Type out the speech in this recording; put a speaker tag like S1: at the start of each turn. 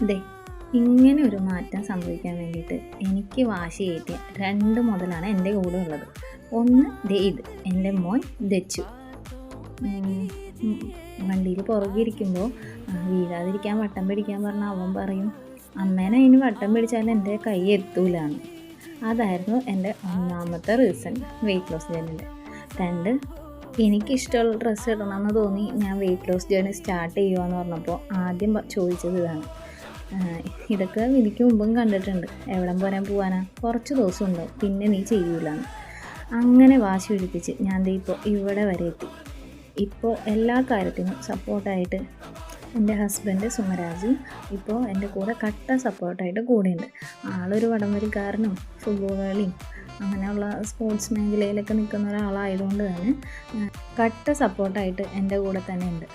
S1: ദേ ഇങ്ങനെ ഒരു മാറ്റം സംഭവിക്കാൻ വേണ്ടിയിട്ട് എനിക്ക് വാശി കയറ്റിയ 2 മുതലാണ് എൻ്റെ കൂടെ ഉള്ളത്. ഒന്ന് ദേ ഇത് എൻ്റെ മോൻ ദച്ചു. വണ്ടിയിൽ പുറകിരിക്കുമ്പോൾ വീഴാതിരിക്കാൻ വട്ടം പിടിക്കാൻ പറഞ്ഞാൽ അവൻ പറയും, അമ്മേനെ അതിന് വട്ടം പിടിച്ചാൽ എൻ്റെ കൈ എത്തൂലാണ്. അതായിരുന്നു എൻ്റെ ഒന്നാമത്തെ റീസൺ വെയിറ്റ് ലോസ് ജേണിൻ്റെ. 2, എനിക്കിഷ്ടമുള്ള ഡ്രസ്സ് ഇടണമെന്ന് തോന്നി ഞാൻ വെയിറ്റ് ലോസ് ജേണി സ്റ്റാർട്ട് ചെയ്യുകയെന്ന് പറഞ്ഞപ്പോൾ ആദ്യം ചോദിച്ചത് ഇതാണ്. ഇതൊക്കെ എനിക്ക് മുമ്പും കണ്ടിട്ടുണ്ട്, എവിടം പോരാൻ പോകാനാ, കുറച്ച് ദിവസം ഉണ്ടാവും, പിന്നെ നീ ചെയ്യൂലെന്ന്. അങ്ങനെ വാശി പിടിപ്പിച്ച് ഞാൻ ഇപ്പോൾ ഇവിടെ വരെ എത്തി. ഇപ്പോൾ എല്ലാ കാര്യത്തിനും സപ്പോർട്ടായിട്ട് എൻ്റെ ഹസ്ബൻഡ് സുമരാജും ഇപ്പോൾ എൻ്റെ കൂടെ കട്ട സപ്പോർട്ടായിട്ട് കൂടെയുണ്ട്. ആളൊരു വടംവലിക്കാരനും ഫുട്ബോൾ കളിയും അങ്ങനെയുള്ള സ്പോർട്സ് മേഖലയിലൊക്കെ നിൽക്കുന്ന ഒരാളായതുകൊണ്ട് തന്നെ കട്ട സപ്പോർട്ടായിട്ട് എൻ്റെ കൂടെ തന്നെ ഉണ്ട്.